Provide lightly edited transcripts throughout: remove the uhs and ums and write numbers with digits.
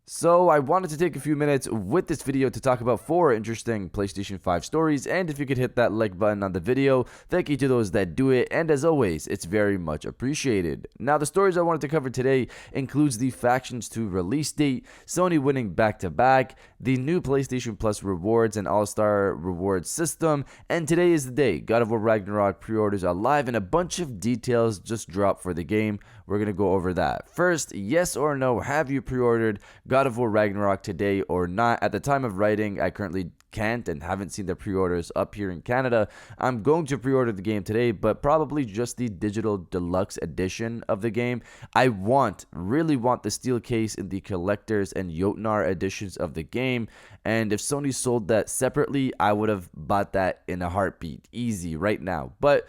So I wanted to take a few minutes with this video to talk about 4 interesting PlayStation 5 stories, and if you could hit that like button on the video, thank you to those that do it, and as always, it's very much appreciated. Now the stories I wanted to cover today includes the Factions 2 release date, Sony winning back-to-back, the new PlayStation Plus rewards and All-Star rewards system, and today is the day. God of War Ragnarok pre-orders are live and a bunch of details just dropped for the game. We're going to go over that. First, yes or no, have you pre-ordered God of War Ragnarok today or not? At the time of writing, I currently can't and haven't seen the pre-orders up here in Canada. I'm going to pre-order the game today, but probably just the digital deluxe edition of the game. I really want the steel case in the collectors and Jotnar editions of the game, and if Sony sold that separately, I would have bought that in a heartbeat, easy right now. But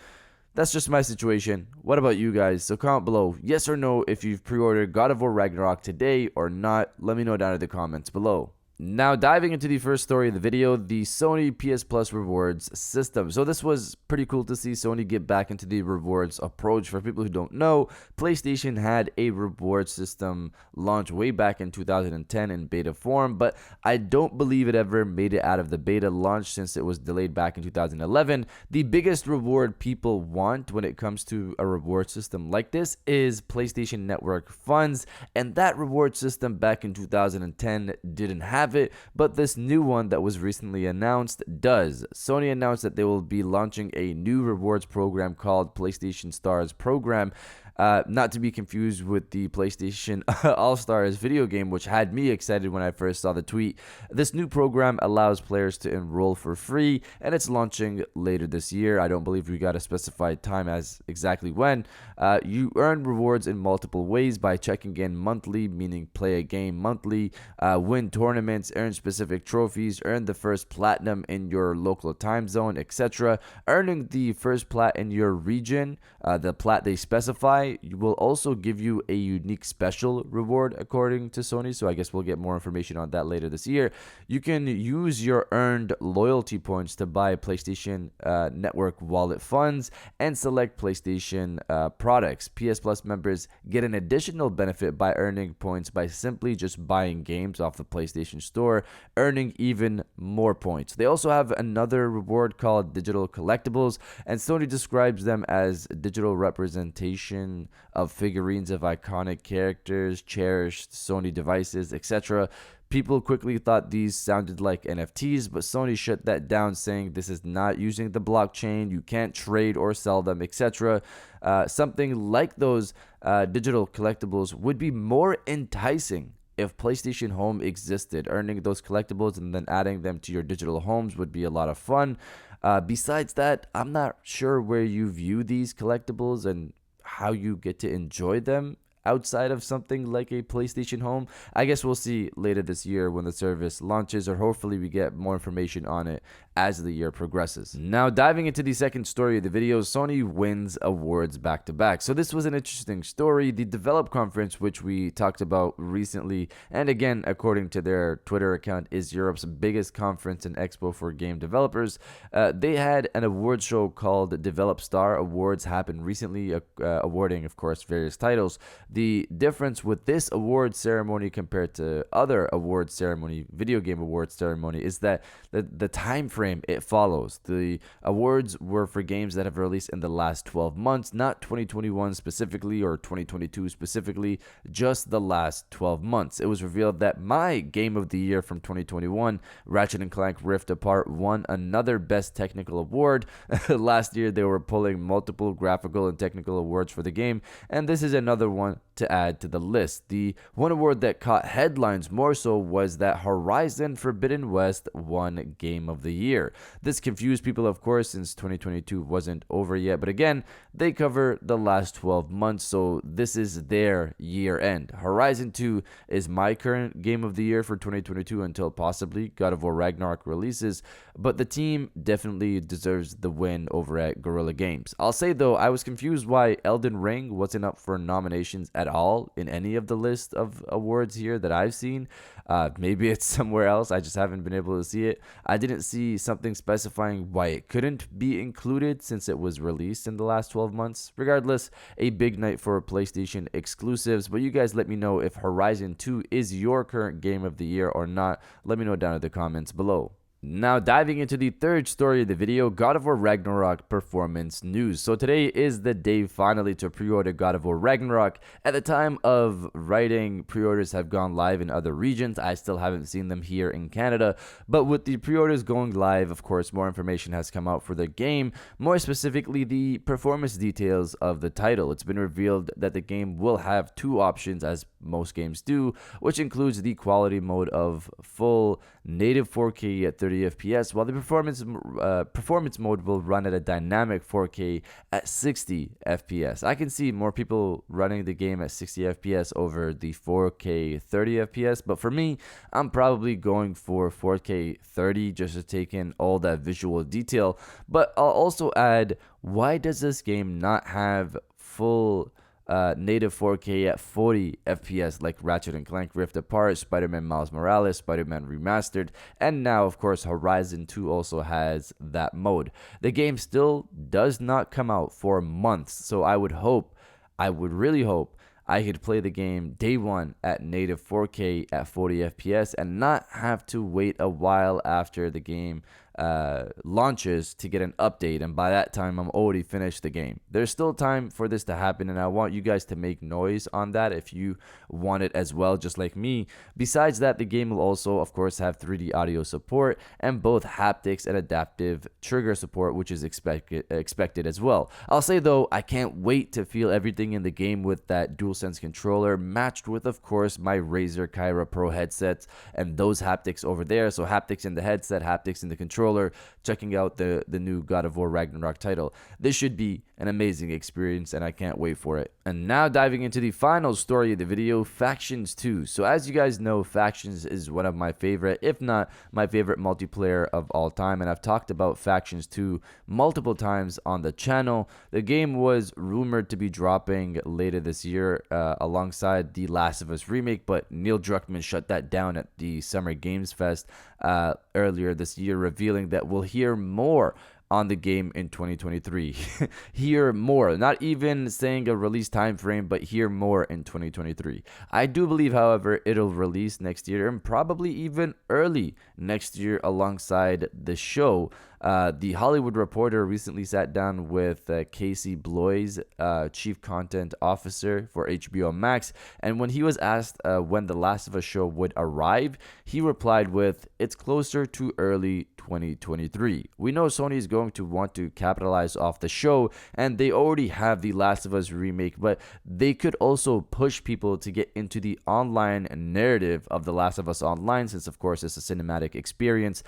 that's just my situation. What about you guys? So comment below yes or no if you've pre-ordered God of War Ragnarok today or not. Let me know down in the comments below. Now diving into the first story of the video, the Sony PS Plus rewards system. So this was pretty cool to see Sony get back into the rewards approach. For people who don't know, PlayStation had a reward system launch way back in 2010 in beta form, but I don't believe it ever made it out of the beta launch since it was delayed back in 2011. The biggest reward people want when it comes to a reward system like this is PlayStation Network funds, and that reward system back in 2010 didn't have it, but this new one that was recently announced does. Sony announced that they will be launching a new rewards program called PlayStation Stars Program. Not to be confused with the PlayStation All-Stars video game, which had me excited when I first saw the tweet. This new program allows players to enroll for free, and it's launching later this year. I don't believe we got a specified time as exactly when. You earn rewards in multiple ways by checking in monthly, meaning play a game monthly, win tournaments, earn specific trophies, earn the first platinum in your local time zone, etc. Earning the first plat in your region, the plat they specify, will also give you a unique special reward according to Sony, so I guess we'll get more information on that later this year. You can use your earned loyalty points to buy PlayStation Network wallet funds and select PlayStation products. PS Plus members get an additional benefit by earning points by simply just buying games off the PlayStation Store, earning even more points. They also have another reward called digital collectibles, and Sony describes them as digital representation of figurines of iconic characters, cherished Sony devices, etc. People quickly thought these sounded like NFTs, but Sony shut that down, saying this is not using the blockchain, you can't trade or sell them, etc. Something like those digital collectibles would be more enticing if PlayStation Home existed. Earning those collectibles and then adding them to your digital homes would be a lot of fun. Besides that, I'm not sure where you view these collectibles and how you get to enjoy them outside of something like a PlayStation Home. I guess we'll see later this year when the service launches, or hopefully we get more information on it as the year progresses. Now diving into the second story of the video, Sony wins awards back to back. So this was an interesting story. The Develop Conference, which we talked about recently, and again according to their Twitter account, is Europe's biggest conference and expo for game developers. They had an award show called Develop Star Awards happen recently, awarding of course various titles. The difference with this award ceremony compared to other award ceremony, video game award ceremony, is that the time frame it follows. The awards were for games that have released in the last 12 months, not 2021 specifically or 2022 specifically, just the last 12 months. It was revealed that my game of the year from 2021, Ratchet & Clank Rift Apart, won another Best Technical Award. Last year they were pulling multiple graphical and technical awards for the game, and this is another one to add to the list. The one award that caught headlines more so was that Horizon Forbidden West won Game of the Year. This confused people, of course, since 2022 wasn't over yet, but again, they cover the last 12 months, so this is their year end. Horizon 2 is my current Game of the Year for 2022 until possibly God of War Ragnarok releases, but the team definitely deserves the win over at Guerrilla Games. I'll say though, I was confused why Elden Ring wasn't up for nominations at all in any of the list of awards here that I've seen. Maybe it's somewhere else. I just haven't been able to see it. I didn't see something specifying why it couldn't be included since it was released in the last 12 months. Regardless, a big night for PlayStation exclusives, but you guys let me know if Horizon 2 is your current game of the year or not. Let me know down in the comments below. Now diving into the third story of the video, God of War Ragnarok Performance news. So today is the day finally to pre-order God of War Ragnarok. At the time of writing, pre-orders have gone live in other regions. I still haven't seen them here in Canada, but with the pre-orders going live, of course, more information has come out for the game, more specifically the performance details of the title. It's been revealed that the game will have two options, as most games do, which includes the quality mode of full native 4K at 30 FPS, while the performance mode will run at a dynamic 4K at 60 FPS. I can see more people running the game at 60 FPS over the 4K 30 FPS, but for me, I'm probably going for 4K 30 just to take in all that visual detail. But I'll also add, why does this game not have full native 4K at 40 FPS like Ratchet & Clank Rift Apart, Spider-Man Miles Morales, Spider-Man Remastered, and now of course Horizon 2 also has that mode. The game still does not come out for months, so I would really hope I could play the game day one at native 4K at 40 FPS and not have to wait a while after the game launches to get an update, and by that time I'm already finished the game. There's still time for this to happen, and I want you guys to make noise on that if you want it as well, just like me. Besides that, the game will also of course have 3D audio support and both haptics and adaptive trigger support, which is expected as well. I'll say though, I can't wait to feel everything in the game with that DualSense controller matched with of course my Razer Kyra Pro headsets and those haptics over there. So haptics in the headset, haptics in the controller, checking out the new God of War Ragnarok title. This should be an amazing experience and I can't wait for it. And now diving into the final story of the video, Factions 2. So as you guys know, Factions is one of my favorite, if not my favorite multiplayer of all time, and I've talked about Factions 2 multiple times on the channel. The game was rumored to be dropping later this year alongside the Last of Us remake, but Neil Druckmann shut that down at the Summer Games Fest earlier this year, revealing that we'll hear more on the game in 2023. Hear more, not even saying a release time frame, but hear more in 2023. I do believe, however, it'll release next year and probably even early next year alongside the show. The Hollywood Reporter recently sat down with Casey Bloys, Chief Content Officer for HBO Max, and when he was asked when The Last of Us show would arrive, he replied with, "It's closer to early 2023. We know Sony is going to want to capitalize off the show, and they already have The Last of Us remake, but they could also push people to get into the online narrative of The Last of Us Online, since of course it's a cinematic experience.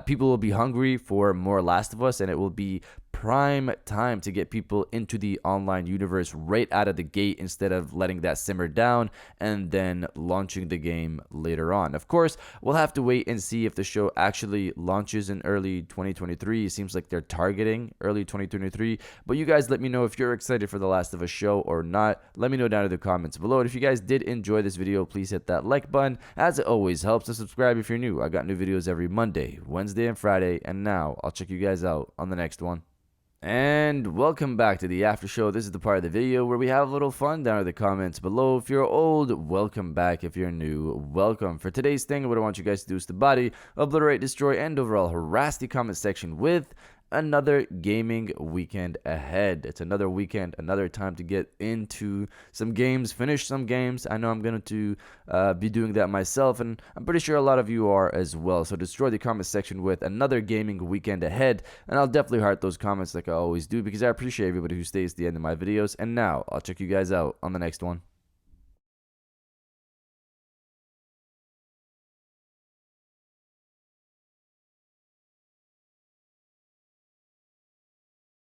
People will be hungry for more Last of Us, and it will be prime time to get people into the online universe right out of the gate instead of letting that simmer down and then launching the game later on. Of course, we'll have to wait and see if the show actually launches in early 2023. It seems like they're targeting early 2023, but you guys let me know if you're excited for The Last of Us show or not. Let me know down in the comments below. And if you guys did enjoy this video, please hit that like button, as it always helps, and subscribe if you're new. I got new videos every Monday, Wednesday, and Friday, and now I'll check you guys out on the next one. And welcome back to the after show. This is the part of the video where we have a little fun down in the comments below. If you're old, welcome back. If you're new, welcome. For today's thing, what I want you guys to do is to body, obliterate, destroy, and overall harass the comment section with another gaming weekend ahead. It's another weekend, another time to get into some games, finish some games. I know I'm going to be doing that myself, and I'm pretty sure a lot of you are as well. So destroy the comment section with another gaming weekend ahead, and I'll definitely heart those comments like I always do, because I appreciate everybody who stays to the end of my videos. And now I'll check you guys out on the next one.